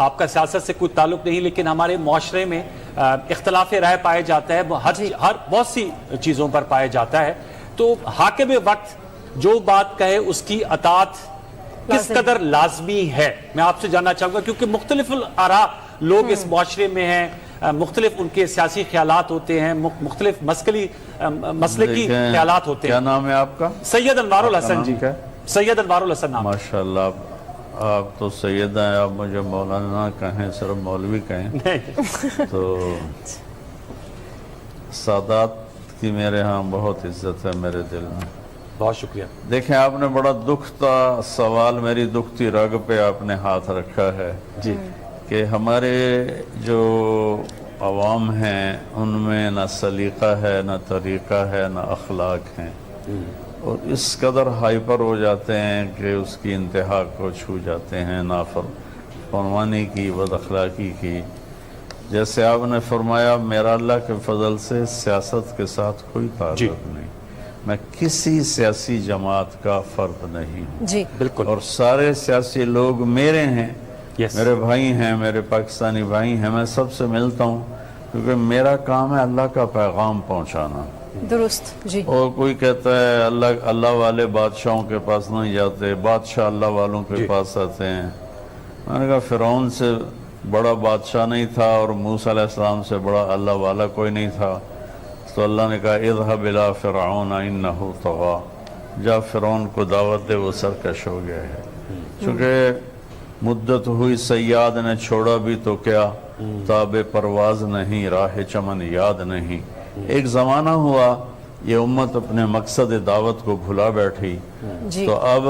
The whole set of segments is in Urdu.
آپ کا سیاست سے کوئی تعلق نہیں، لیکن ہمارے معاشرے میں اختلاف رائے پائے جاتا ہے، ہر بہت سی چیزوں پر پائے جاتا ہے، تو حاکم وقت جو بات کہے اس کی اطاعت کس قدر لازمی ہے، میں آپ سے جاننا چاہوں گا، کیونکہ مختلف آراء لوگ اس معاشرے میں ہیں، مختلف ان کے سیاسی خیالات ہوتے ہیں، مختلف مسلکی خیالات ہوتے ہیں۔ کیا نام ہے آپ کا؟ سید انوار الحسن جی، سید انوار الحسن نام۔ ماشاءاللہ، آپ تو سید ہیں، آپ مجھے مولانا کہیں، صرف مولوی کہیں، تو سادات کی میرے ہاں بہت عزت ہے میرے دل میں۔ بہت شکریہ۔ دیکھیں، آپ نے بڑا دکھتا سوال، میری دکھتی رگ پہ آپ نے ہاتھ رکھا ہے جی، کہ ہمارے جو عوام ہیں ان میں نہ سلیقہ ہے، نہ طریقہ ہے، نہ اخلاق ہیں، اور اس قدر ہائپر ہو جاتے ہیں کہ اس کی انتہا کو چھو جاتے ہیں، نافرمانی کی، بد اخلاقی کی۔ جیسے آپ نے فرمایا، میرا اللہ کے فضل سے سیاست کے ساتھ کوئی تعلق نہیں، میں کسی سیاسی جماعت کا فرد نہیں ہوں، جی بالکل، اور سارے سیاسی لوگ میرے ہیں، میرے بھائی ہیں، میرے پاکستانی بھائی ہیں، میں سب سے ملتا ہوں، کیونکہ میرا کام ہے اللہ کا پیغام پہنچانا۔ درست جی۔ اور کوئی کہتا ہے اللہ والے بادشاہوں کے پاس نہیں جاتے، بادشاہ اللہ والوں کے پاس آتے ہیں۔ میں نے کہا فرعون سے بڑا بادشاہ نہیں تھا اور موسیٰ علیہ السلام سے بڑا اللہ والا کوئی نہیں تھا، تو اللہ نے کہا اذهب الى فرعون انه طغى، جا فرعون کو دعوت دے، وہ سرکش ہو گیا ہے۔ چونکہ مدت ہوئی سیاد نے چھوڑا بھی تو کیا، تاب پرواز نہیں، راہ چمن یاد نہیں۔ ایک زمانہ ہوا یہ امت اپنے مقصد دعوت کو بھلا بیٹھی، تو اب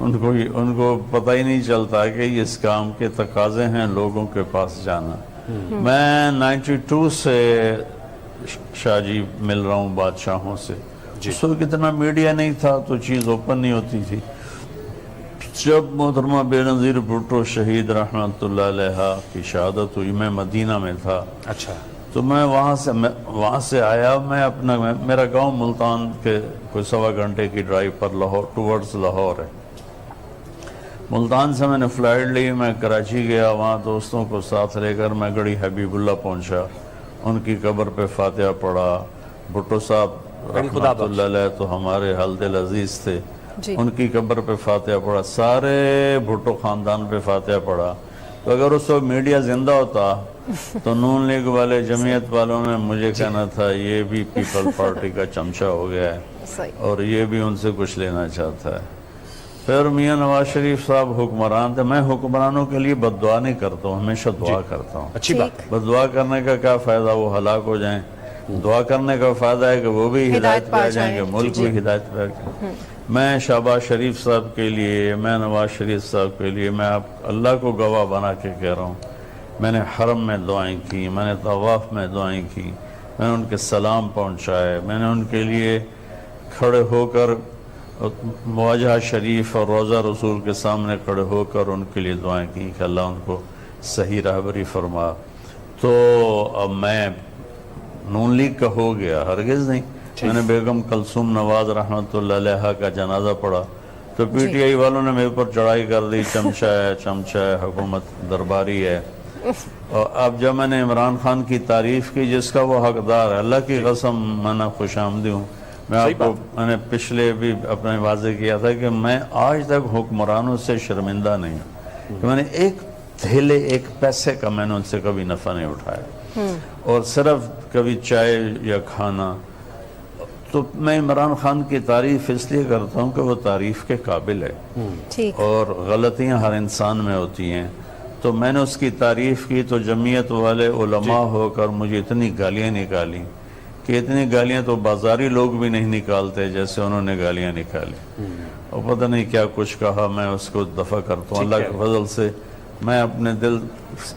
ان کو پتہ ہی نہیں چلتا کہ اس کام کے تقاضے ہیں لوگوں کے پاس جانا۔ میں 92 سے شاہ جی مل رہا ہوں بادشاہوں سے، اس وقت اتنا میڈیا نہیں تھا تو چیز اوپن نہیں ہوتی تھی۔ جب محترمہ بے نظیر بھٹو شہید رحمت اللہ علیہ کی شہادت ہوئی، میں مدینہ میں تھا، اچھا، تو میں وہاں سے آیا، میرا گاؤں ملتان کے کوئی 1.25 گھنٹے کی ڈرائیو پر ٹورڈز لاہور ہے۔ ملتان سے میں نے فلائٹ لی، میں کراچی گیا، وہاں دوستوں کو ساتھ لے کر میں گڑھی حبیب اللہ پہنچا، ان کی قبر پہ فاتحہ پڑھا۔ بھٹو صاحب رحمت اللہ علیہ تو ہمارے حال دل عزیز تھے، ان کی قبر پہ فاتحہ پڑھا، سارے بھٹو خاندان پہ فاتحہ پڑھا۔ تو اگر اس وقت میڈیا زندہ ہوتا تو نون لیگ والے، جمعیت والوں نے مجھے کہنا تھا یہ بھی پیپل پارٹی کا چمچہ ہو گیا ہے اور یہ بھی ان سے کچھ لینا چاہتا ہے۔ پھر میاں نواز شریف صاحب حکمران تھے، میں حکمرانوں کے لیے بد دعا نہیں کرتا ہوں، ہمیشہ دعا کرتا ہوں۔ اچھی بات۔ بد دعا کرنے کا کیا فائدہ، وہ ہلاک ہو جائیں، دعا کرنے کا فائدہ ہے کہ وہ بھی ہدایت پہ آ جائیں گے، ملک بھی ہدایت پہ آ جائیں۔ میں شہباز شریف صاحب کے لیے، میں نواز شریف صاحب کے لیے، میں اللہ کو گواہ بنا کے کہہ رہا ہوں، میں نے حرم میں دعائیں کی، میں نے طواف میں دعائیں کی، میں نے ان کے سلام پہنچائے، میں نے ان کے لیے کھڑے ہو کر مواجہ شریف اور روضہ رسول کے سامنے کھڑے ہو کر ان کے لیے دعائیں کی کہ اللہ ان کو صحیح رہبری فرما۔ تو اب میں نون لیگ کا ہو گیا، ہرگز نہیں۔ میں نے بیگم کلثوم نواز رحمت اللہ علیہ کا جنازہ پڑھا تو پی ٹی آئی والوں نے میرے پر چڑھائی کر دی، چمچہ ہے، حکومت درباری ہے۔ اور اب جب میں نے عمران خان کی تعریف کی جس کا وہ حقدار ہے، اللہ کی قسم میں نے خوش آمدی ہوں۔ میں نے پچھلے بھی اپنے واضح کیا تھا کہ میں آج تک حکمرانوں سے شرمندہ نہیں ہوں، کہ میں نے ایک دھیلے ایک پیسے کا میں نے ان سے کبھی نفع نہیں اٹھایا، اور صرف کبھی چائے یا کھانا۔ تو میں عمران خان کی تعریف اس لیے کرتا ہوں کہ وہ تعریف کے قابل ہے، اور غلطیاں ہر انسان میں ہوتی ہیں۔ تو میں نے اس کی تعریف کی تو جمعیت والے علماء ہو کر مجھے اتنی گالیاں نکالی کہ اتنی گالیاں تو بازاری لوگ بھی نہیں نکالتے جیسے انہوں نے گالیاں نکالی، اور پتہ نہیں کیا کچھ کہا۔ میں اس کو دفع کرتا ہوں اللہ کے فضل سے، میں اپنے دل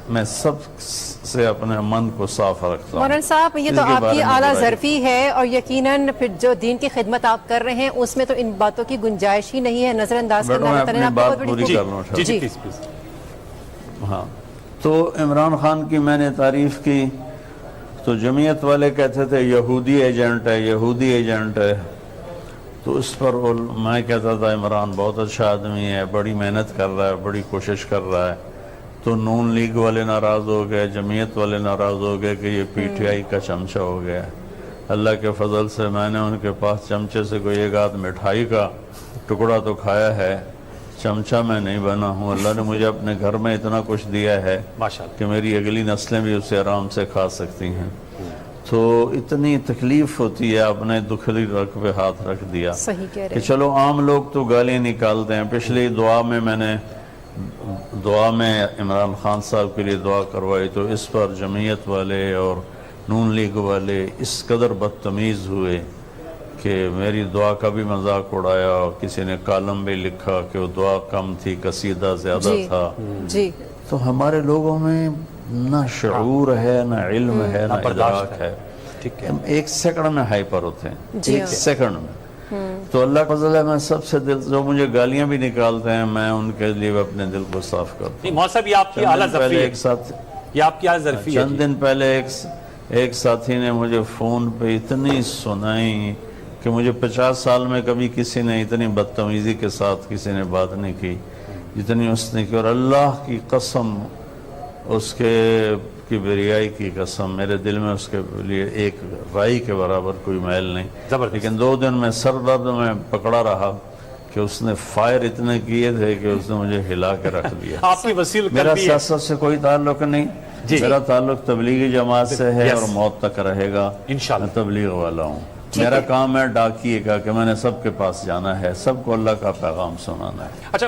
میں سب سے اپنے من کو صاف رکھتا ہوں۔ مولانا صاحب، یہ تو آپ کی اعلیٰ ظرفی ہے، اور یقیناً پھر جو دین کی خدمت آپ کر رہے ہیں اس میں تو ان باتوں کی گنجائش ہی نہیں ہے، نظر انداز کرنا۔ میں اپنی بات پوری کر لوں۔ جی ہاں، تو عمران خان کی میں نے تعریف کی تو جمعیت والے کہتے تھے یہودی ایجنٹ ہے، یہودی ایجنٹ ہے۔ تو اس پر میں کہتا تھا عمران بہت اچھا آدمی ہے، بڑی محنت کر رہا ہے، بڑی کوشش کر رہا ہے. تو نون لیگ والے ناراض ہو گئے، جمعیت والے ناراض ہو گئے کہ یہ پی ٹی آئی کا چمچہ ہو گیا. اللہ کے فضل سے میں نے ان کے پاس چمچے سے کوئی ایک آدھ مٹھائی کا ٹکڑا تو کھایا ہے، چمچہ میں نہیں بنا ہوں. اللہ نے مجھے اپنے گھر میں اتنا کچھ دیا ہے ماشاءاللہ کہ میری اگلی نسلیں بھی اسے آرام سے کھا سکتی ہیں. تو اتنی تکلیف ہوتی ہے، آپ نے دکھلی رکھ پہ ہاتھ رکھ دیا صحیح کہہ رہے کہ چلو عام لوگ تو گالی نکالتے ہیں. پچھلی دعا میں عمران خان صاحب کے لیے دعا کروائی تو اس پر جمعیت والے اور نون لیگ والے اس قدر بدتمیز ہوئے کہ میری دعا کا بھی مذاق اڑایا، اور کسی نے کالم بھی لکھا کہ وہ دعا کم تھی، قصیدہ زیادہ جی تھا. جی تو ہمارے لوگوں میں نہ شعور ہے، نہ علم ہے، نہ ادراک ہے. ٹھیک ہے. ہم ایک سیکنڈ میں ہائپر ہوتے ہیں، جی ایک سیکنڈ میں. تو اللہ کا فضل ہے، میں سب سے دل جو مجھے گالیاں بھی نکالتے ہیں میں ان کے لیے اپنے دل کو صاف کرتا ہوں. نہیں محسن یہ آپ کی اعلیٰ ظرفی ہے، ایک ساتھ یہ آپ کی اعلیٰ ظرفی ہے. چند دن پہلے ایک ساتھی نے مجھے فون پہ اتنی سنائی کہ مجھے 50 سال میں کبھی کسی نے اتنی بدتمیزی کے ساتھ کسی نے بات نہیں کی جتنی اس نے کی. اور اللہ کی قسم، اس کے کبریائی کی قسم، میرے دل میں اس کے لیے ایک رائی کے برابر کوئی میل نہیں. زبردست. لیکن 2 دن میں سر درد میں پکڑا رہا کہ اس نے فائر اتنے کیے تھے کہ اس نے مجھے ہلا کے رکھ دیا. آپ کی وسیل میرا قلبی ہے. سیاست سے کوئی تعلق نہیں، میرا تعلق تبلیغی جماعت سے ہے Yes. اور موت تک رہے گا. انشاءاللہ. میں تبلیغ والا ہوں. میرا کام ہے ڈاکیے کا کہ میں نے سب کے پاس جانا ہے، سب کو اللہ کا پیغام سنانا ہے. اچھا